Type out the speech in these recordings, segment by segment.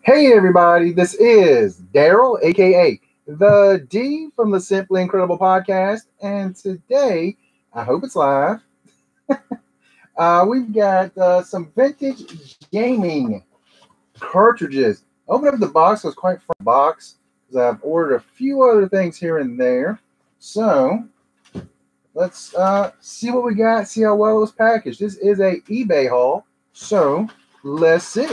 Hey everybody, this is Daryl, aka the D from the Simply Incredible podcast, and today, I hope it's live, we've got some vintage gaming cartridges. Open up the box, it was quite fun box, because I've ordered a few other things here and there. So, let's see what we got, see how well it was packaged. This is a eBay haul, so let's see.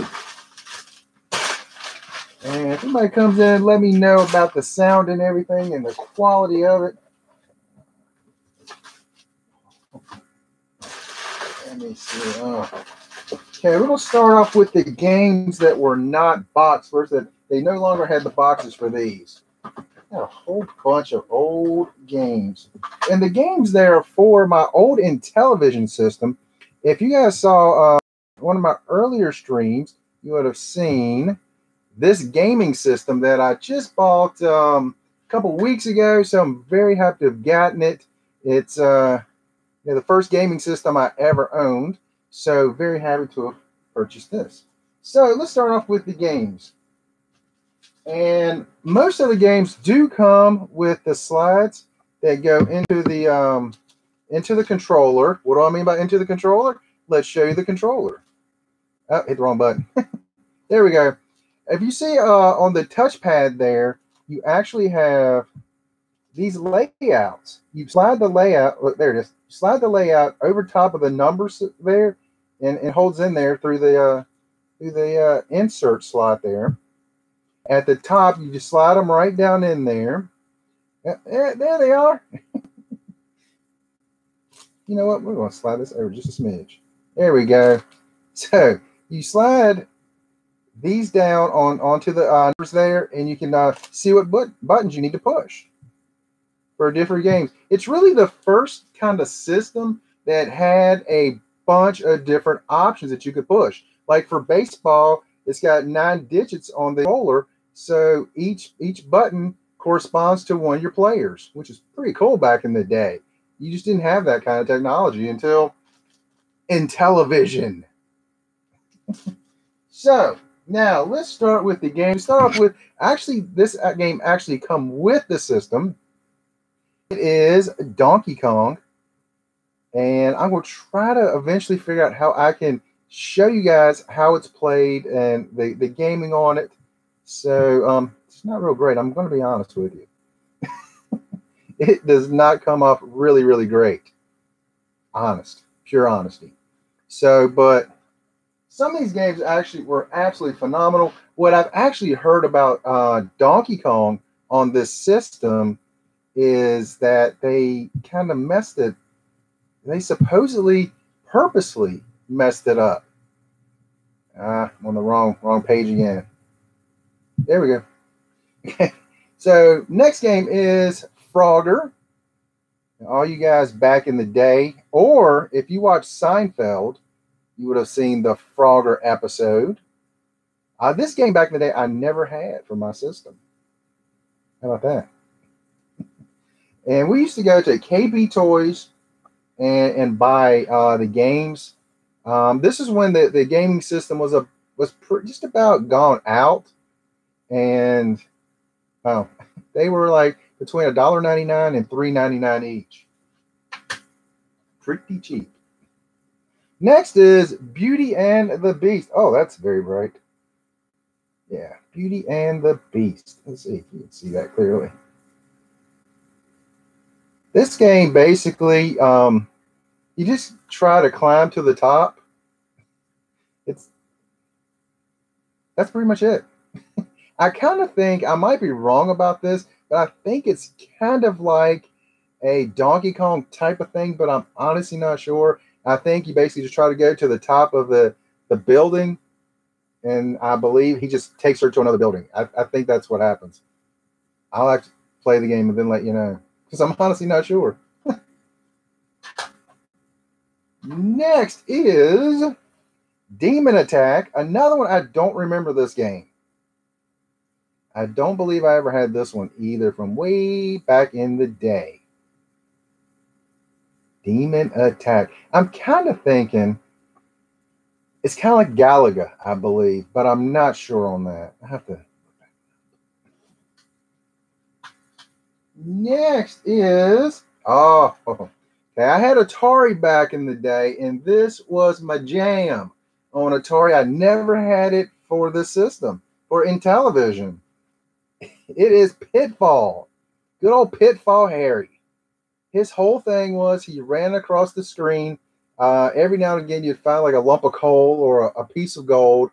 And if anybody comes in, let me know about the sound and everything and the quality of it. Let me see. Okay, we're going to start off with the games that were not boxed first. That they no longer had the boxes for these. Got a whole bunch of old games. And the games there are for my old Intellivision system. If you guys saw one of my earlier streams, you would have seen this gaming system that I just bought a couple weeks ago, so I'm very happy to have gotten it. It's the first gaming system I ever owned, so very happy to have purchased this. So let's start off with the games. And most of the games do come with the slides that go into the controller. What do I mean by into the controller? Let's show you the controller. Oh, hit the wrong button. There we go. If you see on the touchpad there, you actually have these layouts. You slide the layout, look, there it is. You slide the layout over top of the numbers there, and it holds in there through the insert slot there. At the top, you just slide them right down in there. There they are. You know what? We're going to slide this over just a smidge. There we go. So you slide these down onto the numbers there, and you can see what buttons you need to push for different games. It's really the first kind of system that had a bunch of different options that you could push. Like for baseball, it's got 9 digits on the controller, so each button corresponds to one of your players, which is pretty cool back in the day. You just didn't have that kind of technology until Intellivision. So now, let's start with the game. Start off with, actually, this game actually comes with the system. It is Donkey Kong. And I'm going to try to eventually figure out how I can show you guys how it's played and the gaming on it. So, it's not real great. I'm going to be honest with you. It does not come off really, really great. Honest. Pure honesty. So, but some of these games actually were absolutely phenomenal. What I've actually heard about Donkey Kong on this system is that they kind of messed it. They supposedly purposely messed it up. I'm on the wrong page again. There we go. Okay. So next game is Frogger. All you guys back in the day, or if you watch Seinfeld, you would have seen the Frogger episode. This game back in the day, I never had for my system. How about that? And we used to go to KB Toys and buy the games. This is when the gaming system was just about gone out, and they were like between $1.99 and $3.99 each. Pretty cheap. Next is Beauty and the Beast. Oh, that's very bright. Yeah, Beauty and the Beast. Let's see if you can see that clearly. This game basically, you just try to climb to the top. That's pretty much it. I kind of think, I might be wrong about this, but I think it's kind of like a Donkey Kong type of thing, but I'm honestly not sure. I think you basically just try to go to the top of the building, and I believe he just takes her to another building. I think that's what happens. I'll have to play the game and then let you know, because I'm honestly not sure. Next is Demon Attack. Another one. I don't remember this game. I don't believe I ever had this one either, from way back in the day. Demon Attack. I'm kind of thinking It's kind of like Galaga, I believe, but I'm not sure on that. I have to. Next is okay. I had Atari back in the day, and this was my jam on Atari. I never had it for the system or in television. It is Pitfall. Good old Pitfall Harry. His whole thing was he ran across the screen. Every now and again, you'd find like a lump of coal or a piece of gold,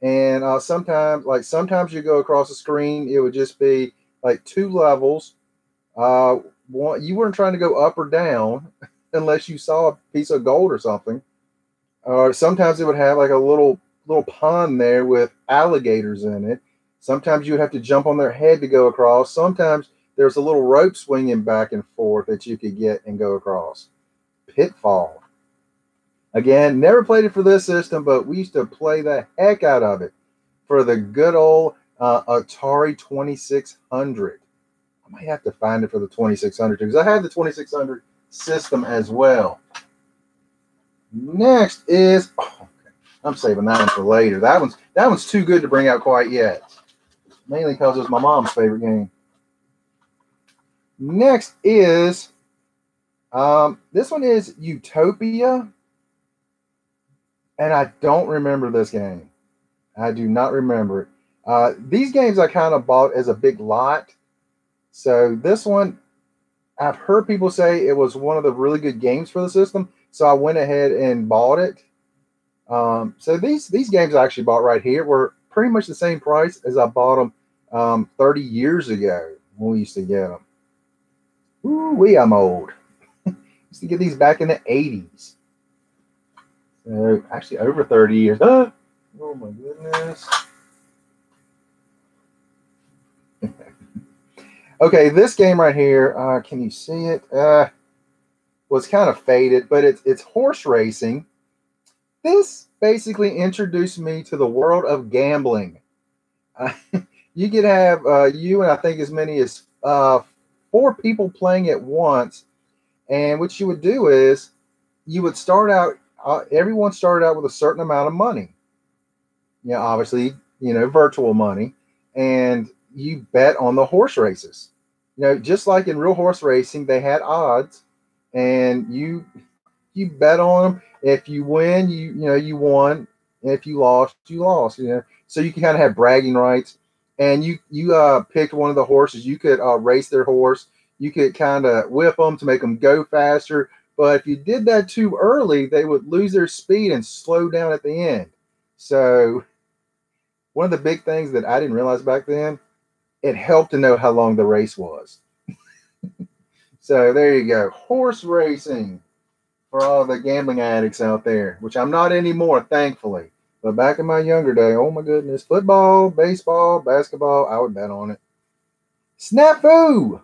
and sometimes you go across the screen, it would just be like two levels. One, you weren't trying to go up or down unless you saw a piece of gold or something. Or sometimes it would have like a little pond there with alligators in it. Sometimes you would have to jump on their head to go across. Sometimes there's a little rope swinging back and forth that you could get and go across. Pitfall. Again, never played it for this system, but we used to play the heck out of it for the good old Atari 2600. I might have to find it for the 2600 because I have the 2600 system as well. Next is, I'm saving that one for later. That one's too good to bring out quite yet. Mainly because it was my mom's favorite game. Next is, this one is Utopia. And I don't remember this game. I do not remember it. These games I kind of bought as a big lot. So this one, I've heard people say it was one of the really good games for the system. So I went ahead and bought it. So these games I actually bought right here were pretty much the same price as I bought them 30 years ago when we used to get them. Ooh, I'm old. Used to get these back in the 80s. So actually over 30 years. Oh my goodness. Okay, this game right here, can you see it? Was kind of faded, but it's horse racing. This basically introduced me to the world of gambling. You could have you and I think as many as 4 people playing at once, and what you would do is you would start out. Everyone started out with a certain amount of money. Obviously, virtual money, and you bet on the horse races. Just like in real horse racing, they had odds, and you bet on them. If you win, you won. And if you lost, you lost. So you can kind of have bragging rights, and you picked one of the horses. You could race their horse. You could kind of whip them to make them go faster. But if you did that too early, they would lose their speed and slow down at the end. So one of the big things that I didn't realize back then, it helped to know how long the race was. So there you go. Horse racing for all the gambling addicts out there, which I'm not anymore, thankfully. But back in my younger day, oh my goodness, football, baseball, basketball, I would bet on it. Snafu.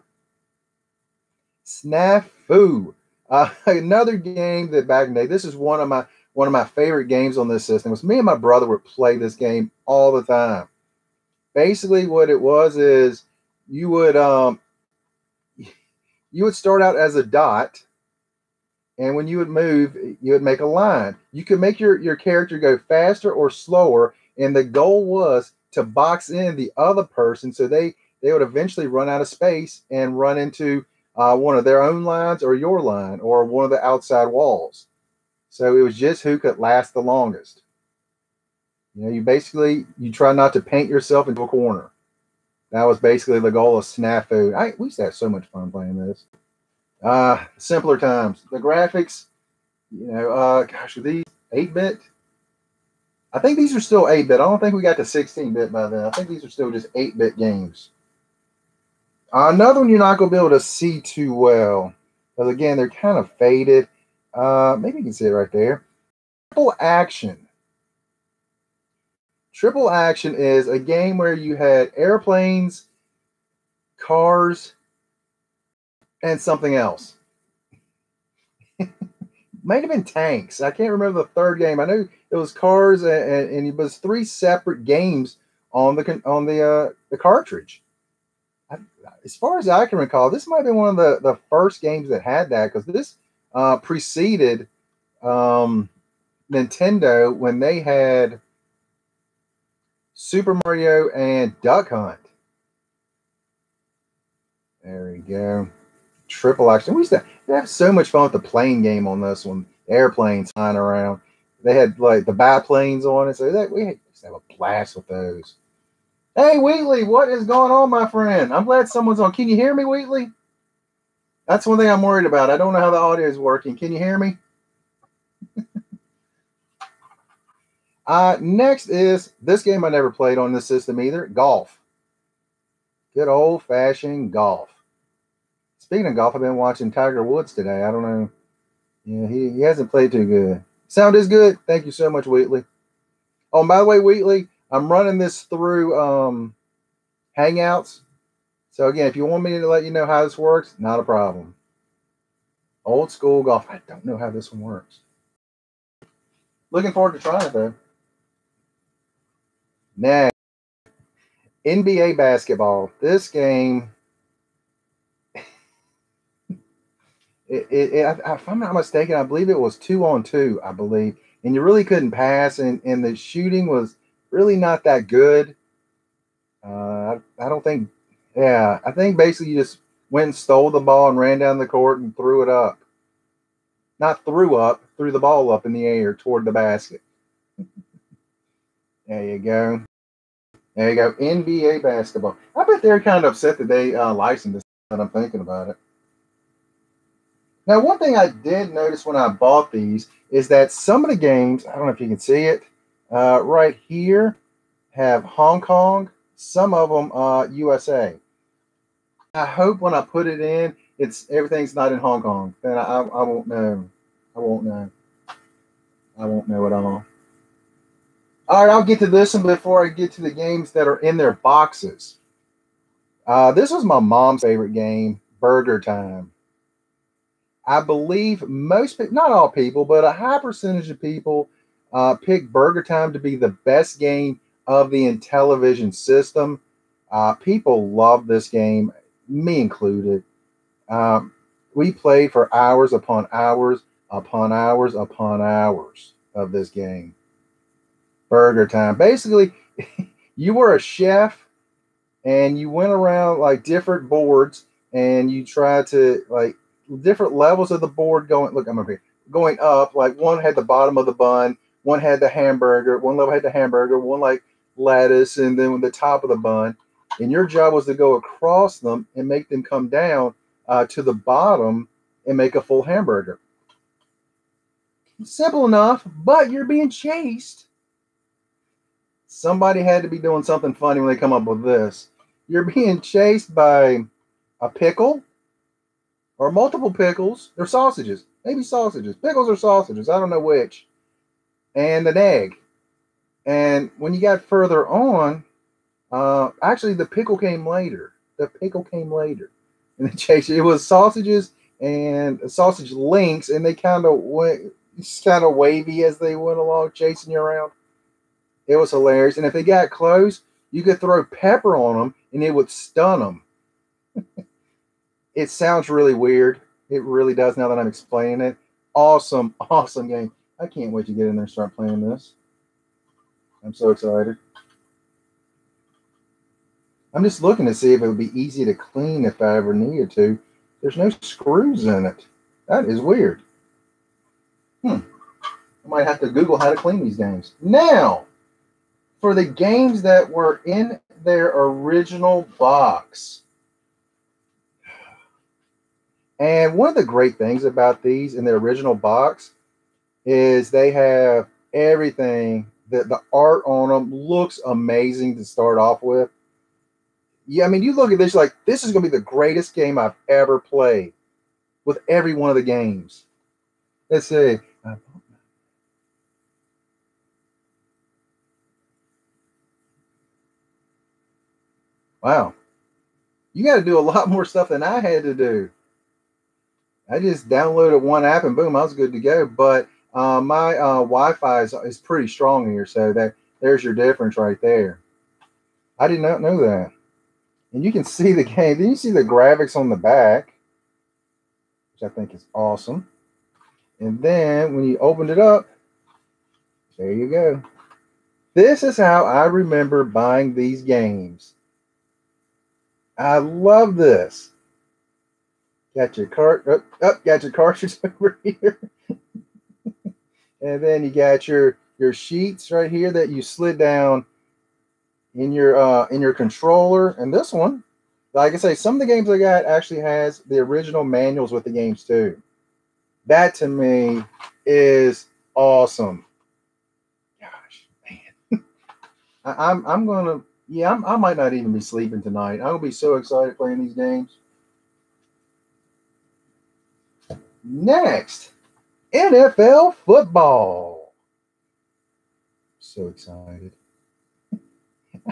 Another game that back in the day, this is one of my favorite games on this system. Was me and my brother would play this game all the time. Basically, what it was is you would start out as a dot, and when you would move, you would make a line. You could make your character go faster or slower, and the goal was to box in the other person so they would eventually run out of space and run into one of their own lines or your line or one of the outside walls. So it was just who could last the longest. You try not to paint yourself into a corner. That was basically the goal of Snafu. We used to have so much fun playing this. Simpler times. The graphics, gosh, are these 8-bit? I think these are still 8-bit. I don't think we got to 16-bit by then. I think these are still just 8-bit games. Another one you're not going to be able to see too well, because again, they're kind of faded. Maybe you can see it right there. Triple Action. Triple Action is a game where you had airplanes, cars, and something else. Might have been tanks. I can't remember the third game. I know it was cars, and it was 3 separate games on the cartridge. As far as I can recall, this might have been one of the first games that had that, because this preceded Nintendo when they had Super Mario and Duck Hunt. There we go. Triple action. We used to have so much fun with the plane game on this one. Airplanes flying around. They had like the biplanes on it. So we used to have a blast with those. Hey, Wheatley, what is going on, my friend? I'm glad someone's on. Can you hear me, Wheatley? That's one thing I'm worried about. I don't know how the audio is working. Can you hear me? Next is this game I never played on this system either. Golf. Good old-fashioned golf. Speaking of golf, I've been watching Tiger Woods today. I don't know. Yeah, he hasn't played too good. Sound is good. Thank you so much, Wheatley. Oh, and by the way, Wheatley, I'm running this through Hangouts. So again, if you want me to let you know how this works, not a problem. Old school golf. I don't know how this one works. Looking forward to trying it though. Next, NBA basketball. This game, if I'm not mistaken, I believe it was 2-on-2, I believe. And you really couldn't pass, and the shooting was really not that good. I don't think, yeah, I think basically you just went and stole the ball and ran down the court and threw it up. Not threw up, threw the ball up in the air toward the basket. There you go. There you go. NBA basketball. I bet they're kind of upset that they licensed this, but I'm thinking about it. Now, one thing I did notice when I bought these is that some of the games, I don't know if you can see it, right here have Hong Kong, some of them USA. I hope when I put it in, everything's not in Hong Kong. Then I won't know. I won't know. I won't know at all. All right, I'll get to this one before I get to the games that are in their boxes. This was my mom's favorite game, Burger Time. I believe most people, not all people, but a high percentage of people pick Burger Time to be the best game of the Intellivision system. People love this game, me included. We played for hours upon hours upon hours upon hours of this game. Burger Time. Basically, you were a chef and you went around like different boards and you tried to like different levels of the board going. Look, I'm over here going up. Like one had the bottom of the bun, one had the hamburger, one level had the hamburger, one like lettuce, and then the top of the bun. And your job was to go across them and make them come down to the bottom and make a full hamburger. Simple enough, but you're being chased. Somebody had to be doing something funny when they come up with this. You're being chased by a pickle or multiple pickles. They're sausages. Maybe sausages. Pickles or sausages. I don't know which. And an egg. And when you got further on, actually the pickle came later. The pickle came later. And the chase, it was sausages and sausage links, and they kind of went kind of wavy as they went along chasing you around. It was hilarious. And if they got close, you could throw pepper on them and it would stun them. It sounds really weird. It really does now that I'm explaining it. Awesome, awesome game. I can't wait to get in there and start playing this. I'm so excited. I'm just looking to see if it would be easy to clean if I ever needed to. There's no screws in it. That is weird. I might have to Google how to clean these games. Now, for the games that were in their original box. And one of the great things about these in their original box is they have everything. The art on them looks amazing to start off with. Yeah, I mean, you look at this, like, this is going to be the greatest game I've ever played with every one of the games. Let's see. Wow. You got to do a lot more stuff than I had to do. I just downloaded one app and boom, I was good to go. But my Wi-Fi is pretty strong here, so there's your difference right there. I did not know that. And you can see the game. Then you see the graphics on the back, which I think is awesome. And then when you opened it up, There you go. This is how I remember buying these games. I love this. Got your got your cartridge over here. And then you got your sheets right here that you slid down in your controller. And this one, like I say, some of the games I got actually has the original manuals with the games too. That to me is awesome. Gosh, man. I'm gonna I might not even be sleeping tonight. I'm gonna be so excited playing these games. Next, NFL football. So excited.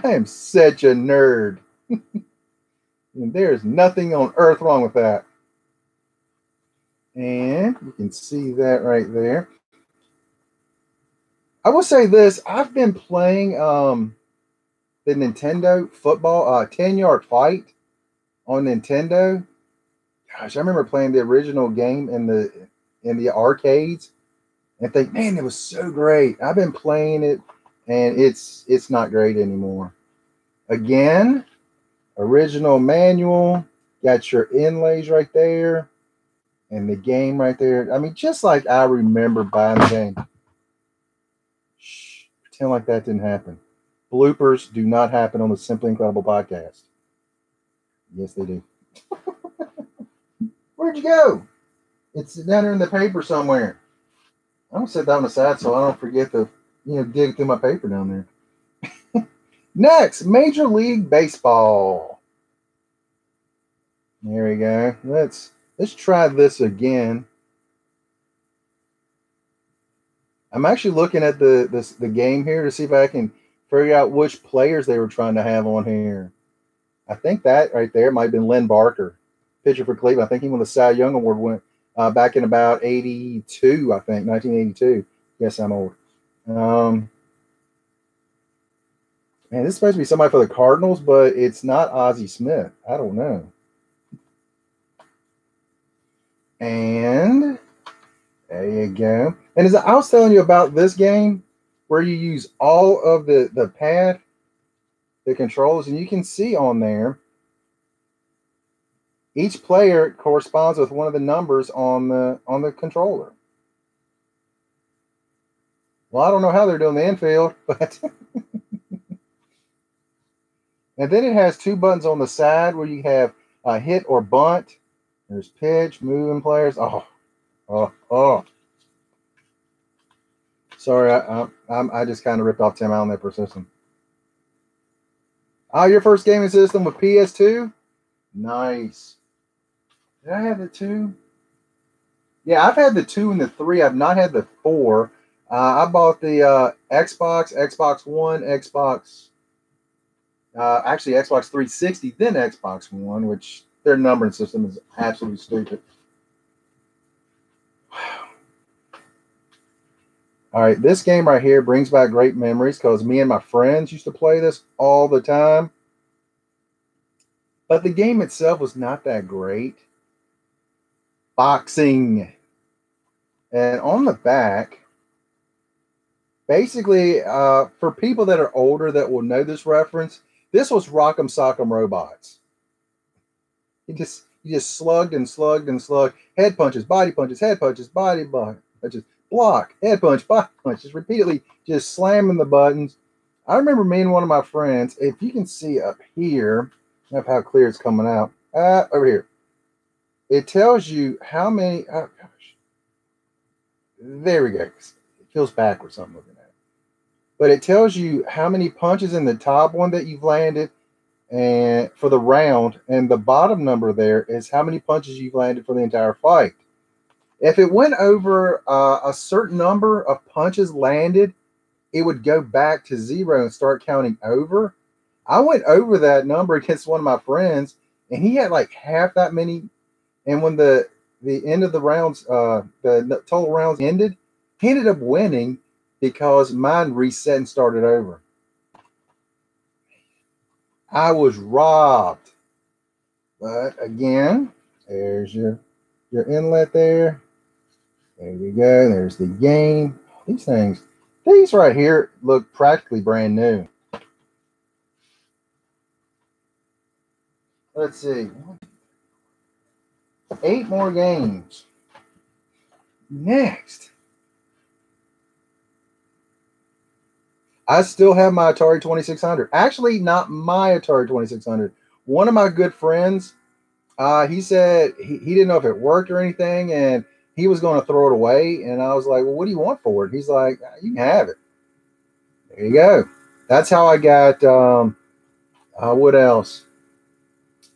I am such a nerd. And there's nothing on earth wrong with that. And you can see that right there. I will say this. I've been playing the Nintendo football 10-yard fight on Nintendo. Gosh, I remember playing the original game in the arcades and think, man, it was so great. I've been playing it and it's not great anymore. Again, original manual, got your inlays right there and the game right there. I mean, just like I remember buying the game. Shh, pretend like that didn't happen. Bloopers do not happen on the Simply Incredible podcast. Yes, they do. Where'd you go? It's down there in the paper somewhere. I'm gonna set that on the side so I don't forget to, dig through my paper down there. Next, Major League Baseball. There we go. Let's try this again. I'm actually looking at the game here to see if I can figure out which players they were trying to have on here. I think that right there might have been Lynn Barker, pitcher for Cleveland. I think he won the Cy Young Award back in about 82, I think, 1982. Yes, I'm old. Man, this is supposed to be somebody for the Cardinals, but it's not Ozzie Smith. I don't know. And there you go. And as I was telling you about this game, where you use all of the pad, the controls, and you can see on there, each player corresponds with one of the numbers on the controller. Well, I don't know how they're doing the infield, but and then it has two buttons on the side where you have hit or bunt. There's pitch, moving players. Oh. Sorry, I just kind of ripped off Tim Allen there for a system. Oh, your first gaming system with PS2? Nice. Did I have the 2? Yeah, I've had the 2 and the 3. I've not had the 4. I bought the Xbox One, actually Xbox 360, then Xbox One, which their numbering system is absolutely stupid. All right, this game right here brings back great memories because me and my friends used to play this all the time. But the game itself was not that great. Boxing. And on the back, basically, for people that are older that will know this reference, this was Rock'em Sock'em Robots. You just slugged and slugged and slugged. Head punches, body punches, head punches, body punches. Block, head punch, body punch, just repeatedly just slamming the buttons. I remember me and one of my friends, if you can see up here, I don't know how clear it's coming out. Over here. It tells you how many, oh gosh. There we go. It feels backwards, I'm looking at. But it tells you how many punches in the top one that you've landed and for the round, and the bottom number there is how many punches you've landed for the entire fight. If it went over a certain number of punches landed, it would go back to 0 and start counting over. I went over that number against one of my friends, and he had like half that many. And when the end of the rounds, the total rounds ended, he ended up winning because mine reset and started over. I was robbed. But again, there's your inlet there. There you go. There's the game. These things, These right here look practically brand new. Let's see. 8 more games. Next. I still have my Atari 2600. Actually, not my Atari 2600. One of my good friends, he said he didn't know if it worked or anything, and he was going to throw it away. And I was like, well, what do you want for it? He's like, you can have it. There you go. That's how I got, what else?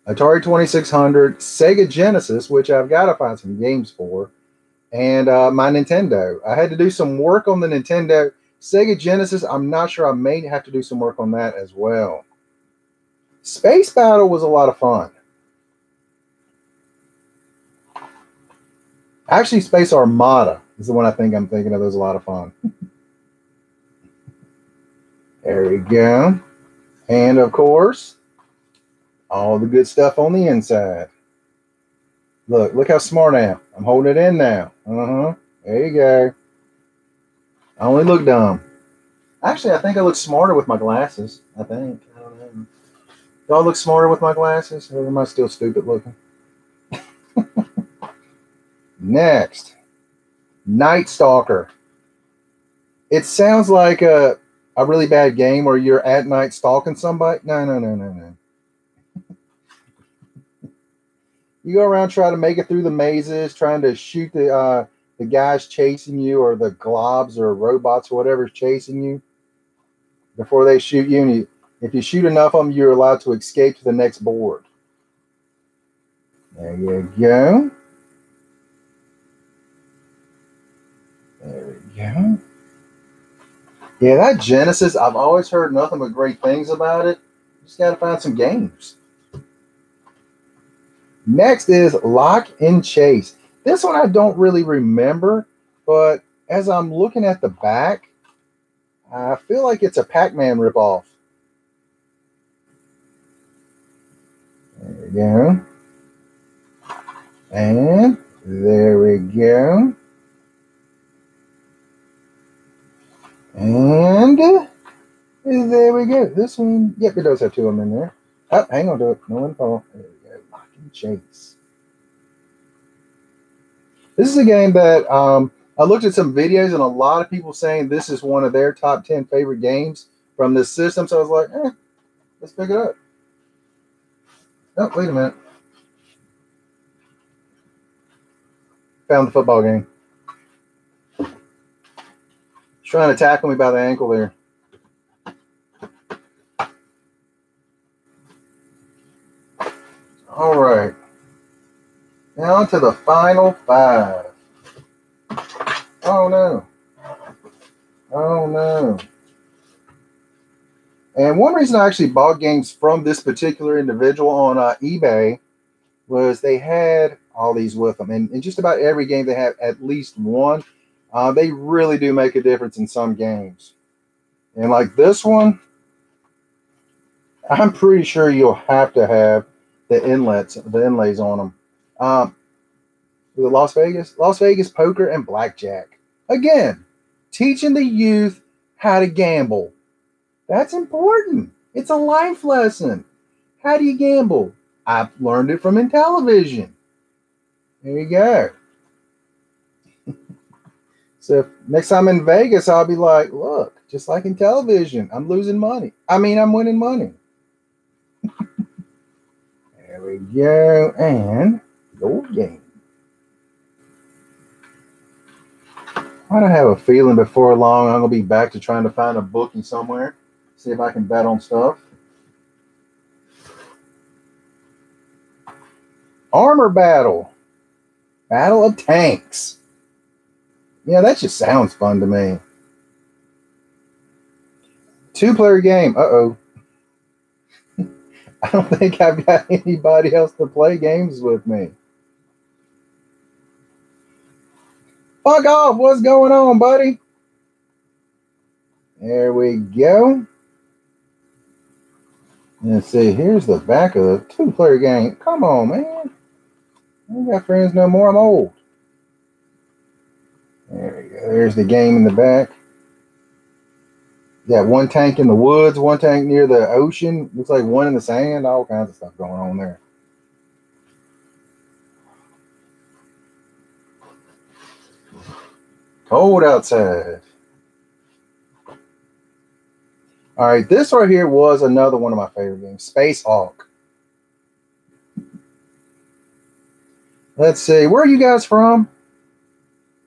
Atari 2600, Sega Genesis, which I've got to find some games for, and my Nintendo. I had to do some work on the Nintendo. Sega Genesis, I'm not sure. I may have to do some work on that as well. Space Battle was a lot of fun. Actually, Space Armada is the one I'm thinking of. It was a lot of fun. There we go. And of course, all the good stuff on the inside. Look how smart I am. I'm holding it in now. There you go. I only look dumb. Actually, I think I look smarter with my glasses. I don't know. Do I look smarter with my glasses? Or am I still stupid looking? Next. Night Stalker. It sounds like a really bad game where you're at night stalking somebody. No. You go around trying to make it through the mazes, trying to shoot the guys chasing you, or the globs or robots or whatever's chasing you before they shoot you. And if you shoot enough of them, you're allowed to escape to the next board. There you go. There we go. Yeah, that Genesis, I've always heard nothing but great things about it. Just got to find some games. Next is Lock and Chase. This one I don't really remember, but as I'm looking at the back, I feel like it's a Pac-Man ripoff. There we go. And there we go. And there we go. This one, yep, it does have 2 of them in there. Oh, hang on to it. No one fall. There we go. Lock and Chase. This is a game that I looked at some videos, and a lot of people saying this is one of their top 10 favorite games from this system. So I was like, let's pick it up. Oh, wait a minute. Found the football game. He's trying to tackle me by the ankle there. All right. Now to the final 5. Oh, no. Oh, no. And one reason I actually bought games from this particular individual on eBay was they had all these with them. And in just about every game, they have at least one. They really do make a difference in some games. And like this one, I'm pretty sure you'll have to have the inlays on them. The Las Vegas poker and blackjack. Again, teaching the youth how to gamble. That's important. It's a life lesson. How do you gamble? I've learned it from Intellivision. There you go. So next time in Vegas, I'll be like, look, just like Intellivision, I'm losing money. I'm winning money. There we go. And gold game. I don't have a feeling before long I'm going to be back to trying to find a bookie somewhere. See if I can bet on stuff. Armor Battle. Battle of Tanks. Yeah, that just sounds fun to me. 2-player game. Uh-oh. I don't think I've got anybody else to play games with me. Fuck off. What's going on, buddy? There we go. Let's see. Here's the back of the 2-player game. Come on, man. I ain't got friends no more. I'm old. There we go. There's the game in the back. Yeah, one tank in the woods, one tank near the ocean. Looks like one in the sand. All kinds of stuff going on there. Cold outside. All right, this right here was another one of my favorite games, Space Hawk. Let's see, where are you guys from?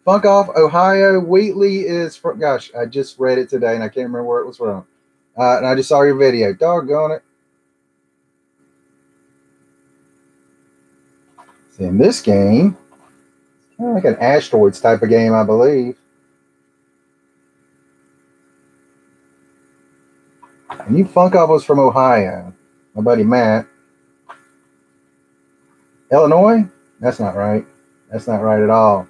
Funk Off, Ohio. Wheatley is from, gosh, I just read it today and I can't remember where it was from. And I just saw your video. Doggone it. In this game, kind of like an asteroids type of game, I believe. And you Funk Off was from Ohio. My buddy Matt. Illinois? That's not right. That's not right at all.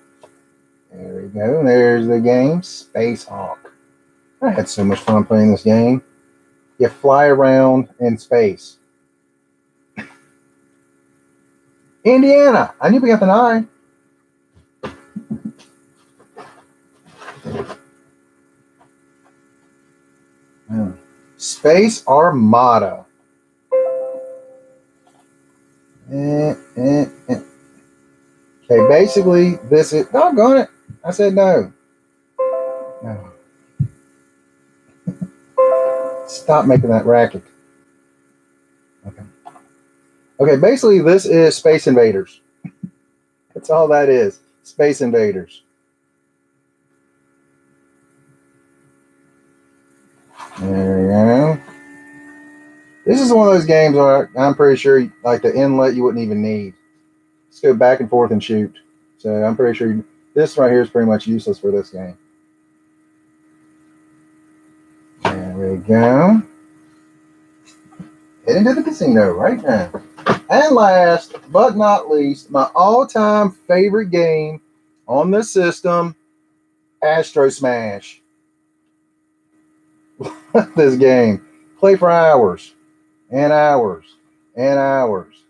There we go. There's the game, Space Hawk. I had so much fun playing this game. You fly around in space. Indiana. I knew we got an I. Space Armada. Okay, basically, this is... Doggone it. I said no. No. Stop making that racket. Okay. Okay, basically, this is Space Invaders. That's all that is. Space Invaders. There we go. This is one of those games where I'm pretty sure, like, the inlet you wouldn't even need. Just go back and forth and shoot. So I'm pretty sure this right here is pretty much useless for this game. There we go. Heading to the casino right now. And last but not least, my all-time favorite game on this system, Astro Smash. This game. Play for hours and hours and hours.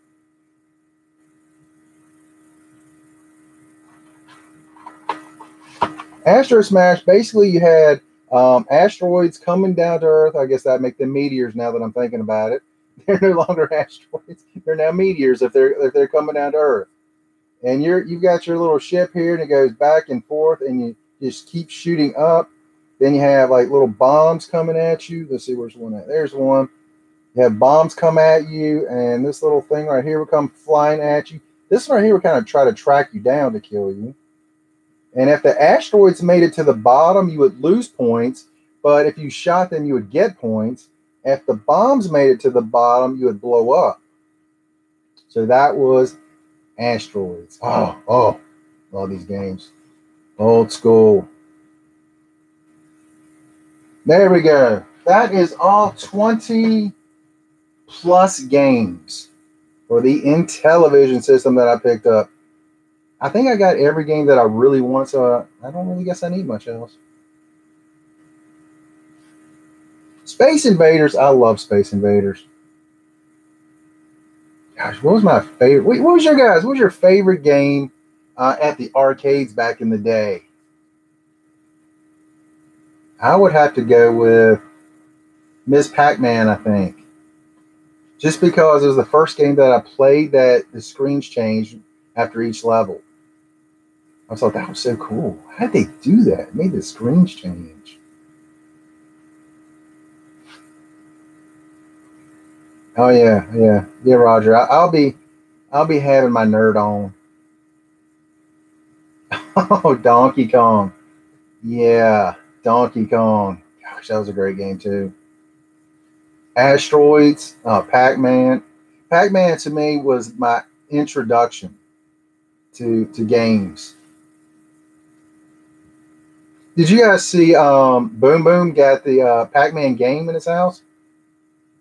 Astro Smash, basically you had asteroids coming down to Earth. I guess that make them meteors now that I'm thinking about it. They're no longer asteroids. They're now meteors if they're coming down to Earth. And you've got your little ship here and it goes back and forth and you just keep shooting up. Then you have like little bombs coming at you. Let's see, where's one at? There's one. You have bombs come at you, and this little thing right here will come flying at you. This right here will kind of try to track you down to kill you. And if the asteroids made it to the bottom, you would lose points. But if you shot them, you would get points. If the bombs made it to the bottom, you would blow up. So that was asteroids. Oh, love these games. Old school. There we go. That is all 20 plus games for the Intellivision system that I picked up. I think I got every game that I really want, so I don't really guess I need much else. Space Invaders. I love Space Invaders. Gosh, what was my favorite? What was your favorite game at the arcades back in the day? I would have to go with Ms. Pac-Man, I think. Just because it was the first game that I played that the screens changed after each level. I thought that was so cool. How did they do that? It made the screens change. Oh yeah, Roger. I'll be having my nerd on. Oh, Donkey Kong. Yeah, Donkey Kong. Gosh, that was a great game too. Asteroids, Pac-Man. Pac-Man to me was my introduction to games. Did you guys see Boom Boom got the Pac-Man game in his house?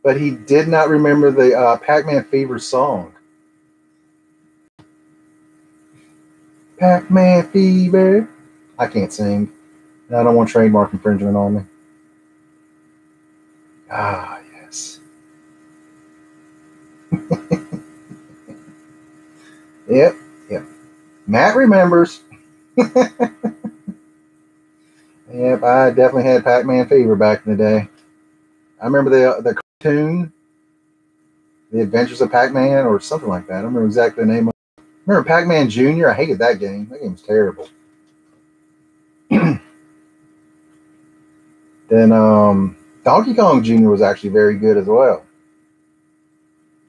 But he did not remember the Pac-Man Fever song. Pac-Man Fever. I can't sing. I don't want trademark infringement on me. Ah, yes. Yep. Matt remembers. Yeah, Yep, I definitely had Pac-Man fever back in the day. I remember the cartoon, The Adventures of Pac-Man, or something like that. I don't remember exactly the name of it. I remember Pac-Man Jr. I hated that game. That game was terrible. Then Donkey Kong Jr. was actually very good as well.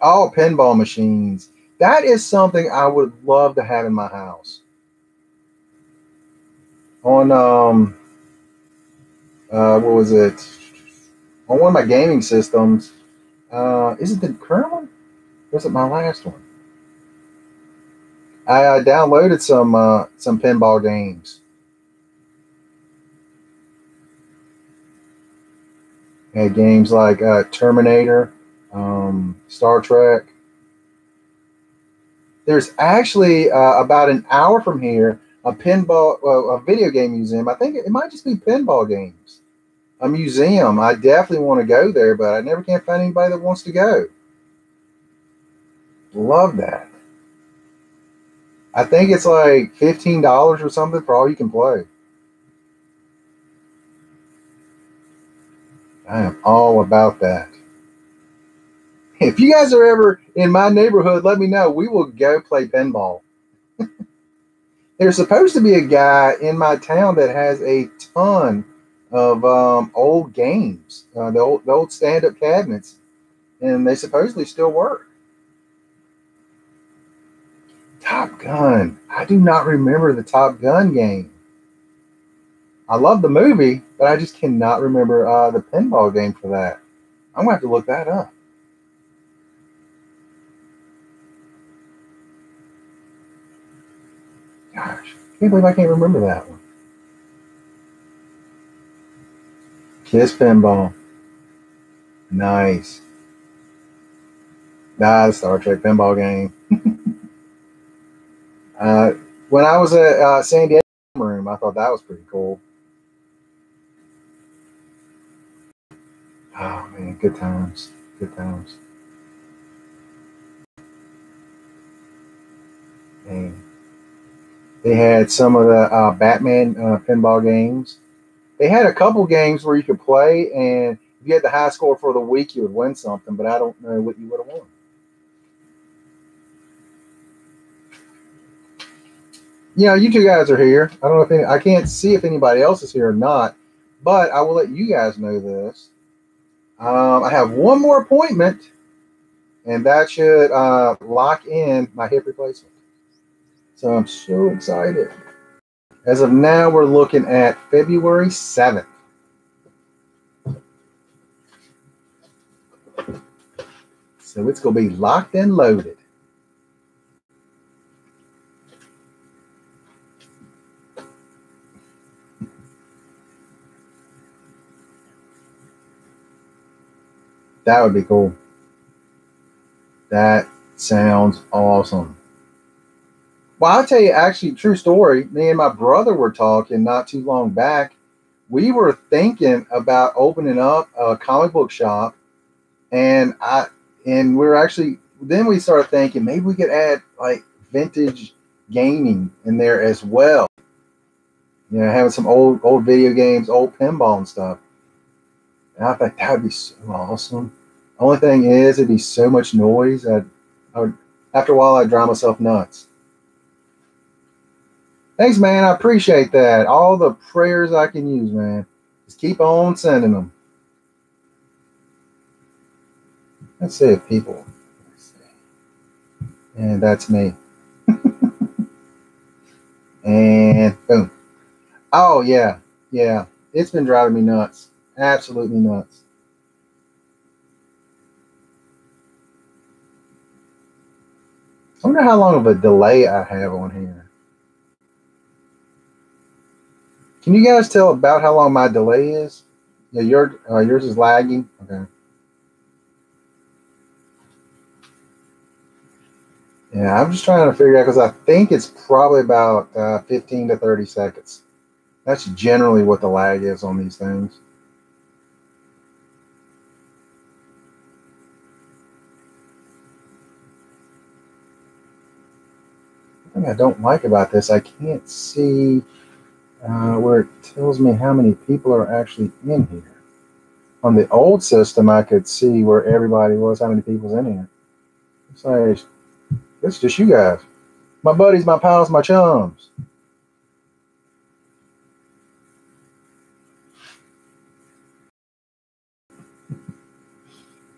Oh, pinball machines. That is something I would love to have in my house. On what was it? On one of my gaming systems. Is it the current one? Or is it my last one? I downloaded some pinball games. Had games like Terminator, Star Trek. There's actually about an hour from here a video game museum. I think it might just be pinball games. A museum. I definitely want to go there, but I never can find anybody that wants to go. Love that. I think it's like $15 or something for all you can play. I am all about that. If you guys are ever in my neighborhood, let me know. We will go play pinball. There's supposed to be a guy in my town that has a ton of old games, the old stand-up cabinets, and they supposedly still work. Top Gun. I do not remember the Top Gun game. I love the movie, but I just cannot remember the pinball game for that. I'm going to have to look that up. Gosh, can't believe I can't remember that one. Kiss Pinball. Nice. The Star Trek pinball game. When I was at San Diego room, I thought that was pretty cool. Oh man, good times. Good times. Man. They had some of the Batman pinball games. They had a couple games where you could play, and if you had the high score for the week, you would win something, but I don't know what you would have won. You two guys are here. I don't know if I can't see if anybody else is here or not, but I will let you guys know this. I have one more appointment, and that should lock in my hip replacement. So I'm so excited. As of now, we're looking at February 7th. So it's going to be locked and loaded. That would be cool. That sounds awesome. Well, I'll tell you, actually, true story. Me and my brother were talking not too long back. We were thinking about opening up a comic book shop, and we're actually, then we started thinking maybe we could add like vintage gaming in there as well. Having some old video games, old pinball and stuff. And I thought that would be so awesome. Only thing is, it'd be so much noise. I would, after a while, I'd drive myself nuts. Thanks, man. I appreciate that. All the prayers I can use, man. Just keep on sending them. Let's see if people. And that's me. And boom. Oh, yeah. Yeah. It's been driving me nuts. Absolutely nuts. I wonder how long of a delay I have on here. Can you guys tell about how long my delay is? Yeah, yours is lagging. Okay. Yeah, I'm just trying to figure out because I think it's probably about 15 to 30 seconds. That's generally what the lag is on these things. The thing I don't like about this, I can't see where it tells me how many people are actually in here. On the old system, I could see where everybody was, how many people's in here. It's like, it's just you guys. My buddies, my pals, my chums.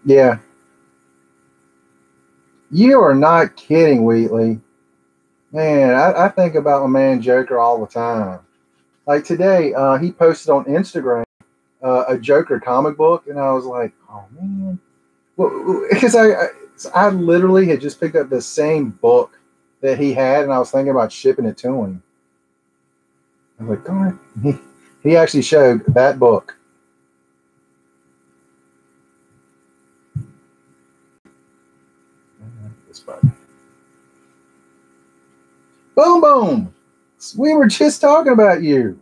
Yeah. You are not kidding, Wheatley. Man, I think about my man Joker all the time. Like today, he posted on Instagram a Joker comic book, and I was like, oh man. Well, because I literally had just picked up the same book that he had, and I was thinking about shipping it to him. I was like, God, he actually showed that book. This button. Boom, boom. We were just talking about you.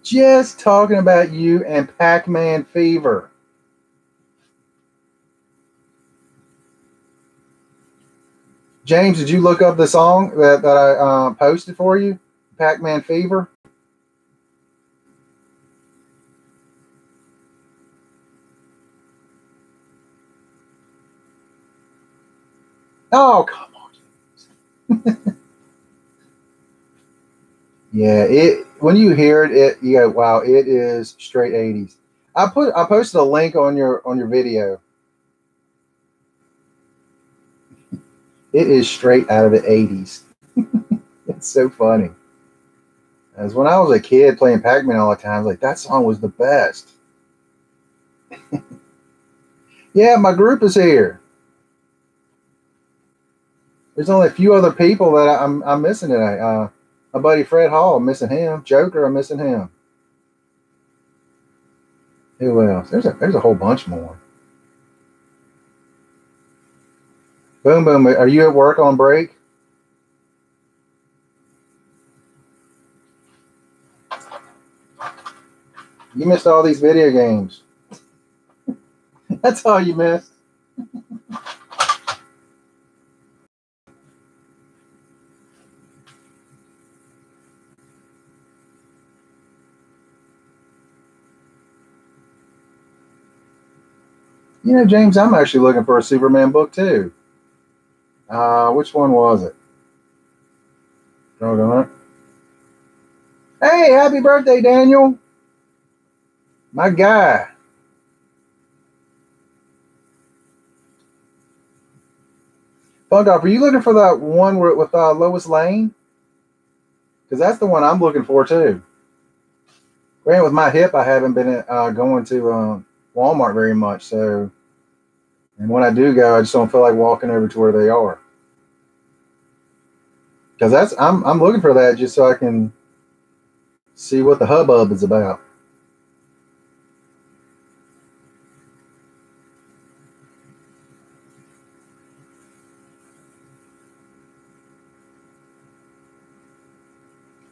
Just talking about you and Pac-Man Fever. James, did you look up the song that I posted for you? Pac-Man Fever? Oh, come on. Yeah, it when you hear it, you go, wow, it is straight 80s. I posted a link on your video. It is straight out of the 80s. It's so funny. As when I was a kid playing Pac-Man all the time, I was like, that song was the best. Yeah, my group is here. There's only a few other people that I'm missing today. My buddy Fred Hall, I'm missing him. Joker, I'm missing him. Who else? There's a whole bunch more. Boom, boom. Are you at work on break? You missed all these video games. That's all you missed. You know, James, I'm actually looking for a Superman book too. Which one was it? Doggone it. Hey, happy birthday, Daniel. My guy. Funkoff, are you looking for that one with Lois Lane? Because that's the one I'm looking for too. Granted, with my hip, I haven't been going to Walmart very much. So, and when I do go, I just don't feel like walking over to where they are. Because I'm looking for that just so I can see what the hubbub is about.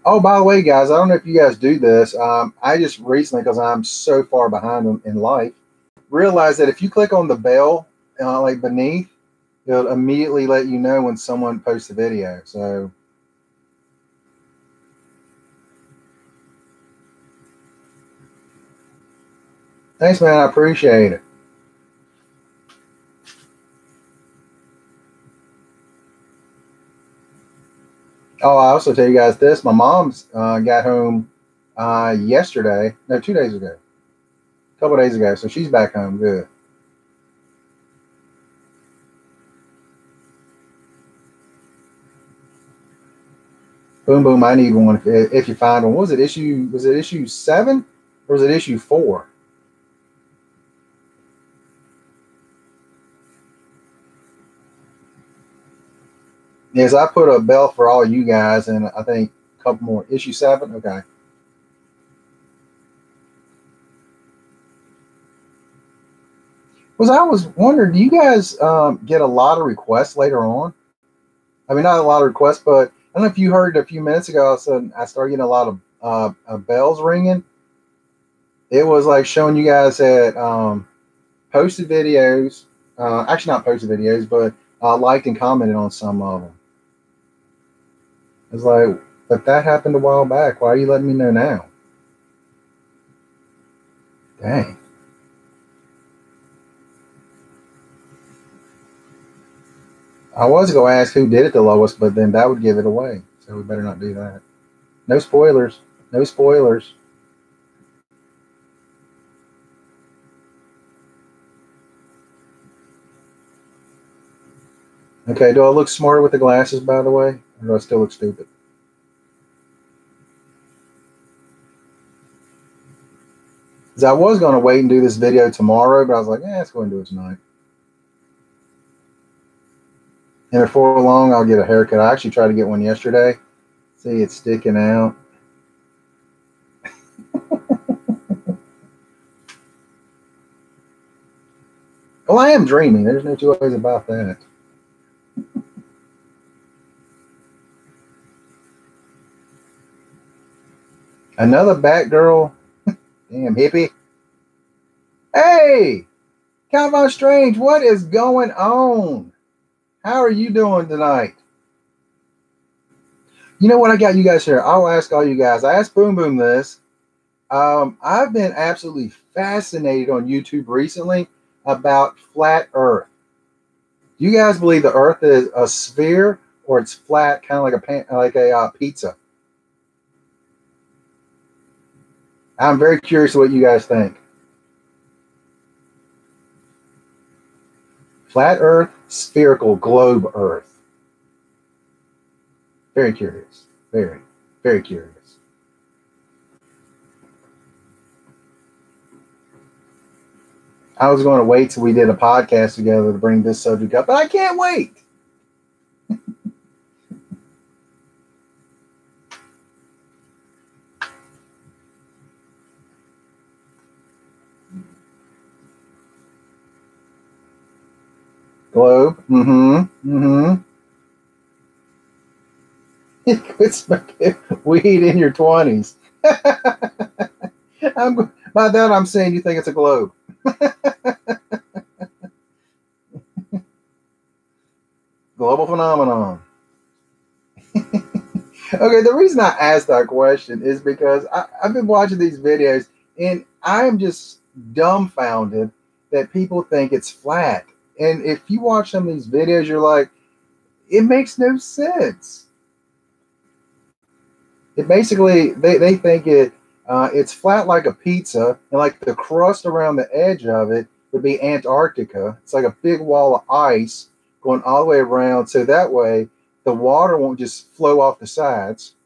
Oh, by the way, guys, I don't know if you guys do this. I just recently, because I'm so far behind in life, realized that if you click on the bell, like beneath, it'll immediately let you know when someone posts a video. So, thanks, man. I appreciate it. Oh, I also tell you guys this. My mom's got home yesterday. No, 2 days ago. A couple days ago. So she's back home. Good. Boom, boom. I need one if you find one. What was it? Was it issue 7 or was it issue 4? Yes, I put a bell for all you guys, and I think a couple more. Issue 7. Okay. I was wondering, do you guys get a lot of requests later on? I mean, not a lot of requests, but I don't know if you heard a few minutes ago. All of a sudden, I started getting a lot of bells ringing. It was like showing you guys had posted videos, actually not posted videos, but liked and commented on some of them. It's like, but that happened a while back. Why are you letting me know now? Dang. I was going to ask who did it the lowest, but then that would give it away. So we better not do that. No spoilers. No spoilers. Okay, do I look smarter with the glasses, by the way? Or do I still look stupid? Because I was going to wait and do this video tomorrow, but I was like, let's go and do it tonight. And before long, I'll get a haircut. I actually tried to get one yesterday. See, it's sticking out. Well, I am dreaming. There's no two ways about that. Another Batgirl. Damn hippie. Hey! Count on Strange, what is going on? How are you doing tonight? You know what? I got you guys here. I'll ask all you guys. I asked Boom Boom this. I've been absolutely fascinated on YouTube recently about flat Earth. Do you guys believe the Earth is a sphere or it's flat, kind of like a pizza? I'm very curious what you guys think. Flat Earth, spherical, globe Earth. Very curious. Very, very curious. I was going to wait till we did a podcast together to bring this subject up, but I can't wait. Globe. Quit smoking weed in your 20s. By that, I'm saying you think it's a globe. Global phenomenon. Okay, the reason I asked that question is because I've been watching these videos and I am just dumbfounded that people think it's flat. And if you watch some of these videos, you're like, it makes no sense. It basically, they think it's flat like a pizza, and like the crust around the edge of it would be Antarctica. It's like a big wall of ice going all the way around, so that way the water won't just flow off the sides,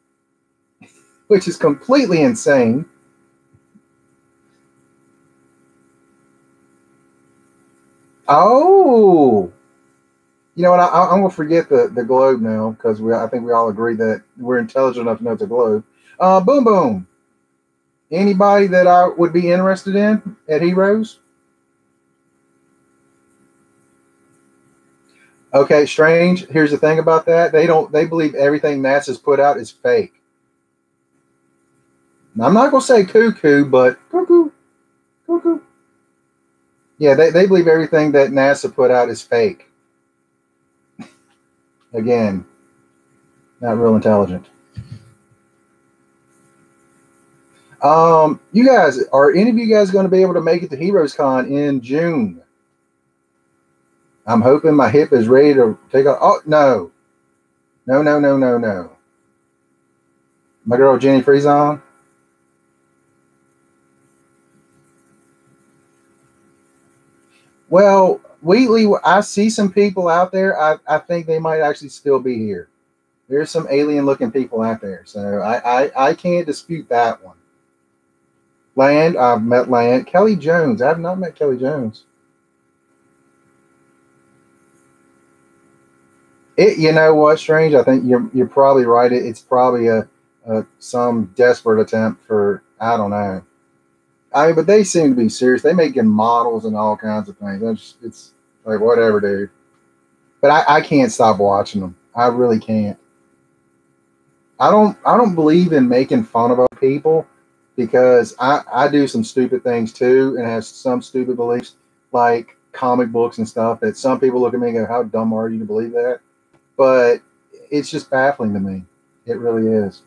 which is completely insane. Oh, you know what? I'm gonna forget the globe now because I think we all agree that we're intelligent enough to know it's a globe. Boom boom. Anybody that I would be interested in at Heroes? Okay, Strange. Here's the thing about that. They believe everything NASA's put out is fake. Now, I'm not gonna say cuckoo, but cuckoo. Cuckoo. Yeah, they believe everything that NASA put out is fake. Again, not real intelligent. You guys, are any of you guys going to be able to make it to Heroes Con in June? I'm hoping my hip is ready to take off. Oh, no. No. My girl Jenny Frieson. Well, Wheatley, I see some people out there. I think they might actually still be here. There's some alien-looking people out there, so I can't dispute that one. Land, I've met Land. Kelly Jones, I have not met Kelly Jones. You know what, Strange? I think you're probably right. It's probably some desperate attempt for, I don't know. I mean, but they seem to be serious. They making models and all kinds of things. It's like whatever, dude. But I can't stop watching them. I really can't. I don't believe in making fun of other people because I do some stupid things too and have some stupid beliefs like comic books and stuff that some people look at me and go, how dumb are you to believe that? But it's just baffling to me. It really is.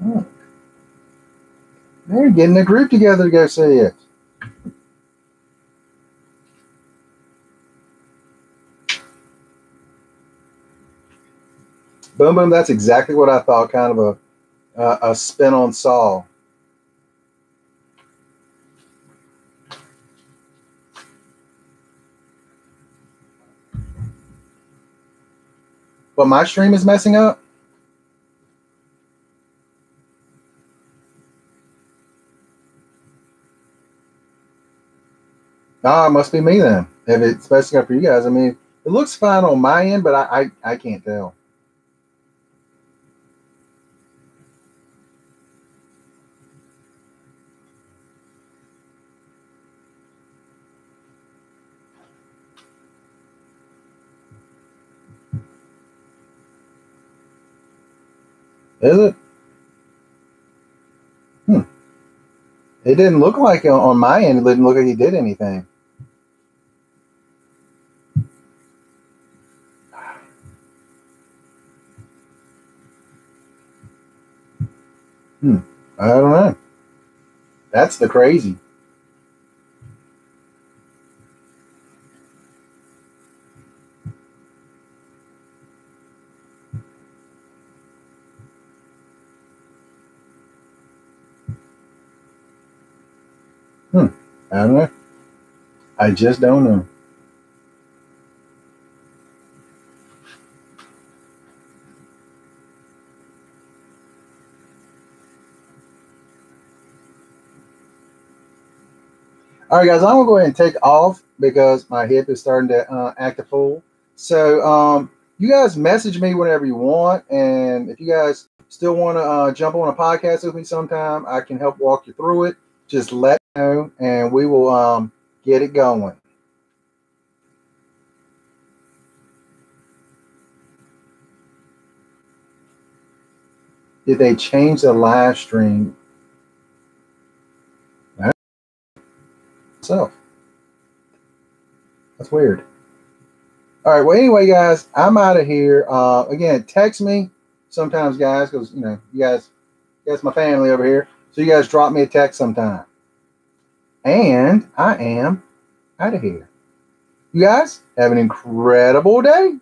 Oh. They're getting a group together to go see it. Boom Boom, that's exactly what I thought. Kind of a spin on Saw. But my stream is messing up. Ah, it must be me then. If it's messing up for you guys, I mean, it looks fine on my end, but I can't tell. Is it? It didn't look like on my end. It didn't look like he did anything. I don't know. That's the crazy. I don't know. I just don't know. All right, guys, I'm gonna go ahead and take off because my hip is starting to act a fool. So, you guys message me whenever you want, and if you guys still want to jump on a podcast with me sometime, I can help walk you through it. Just let me know, and we will get it going. Did they change the live stream? So that's weird. All right. Well, anyway, guys, I'm out of here. Again, text me sometimes, guys, because you guys, my family over here. So you guys drop me a text sometime. And I am out of here. You guys have an incredible day.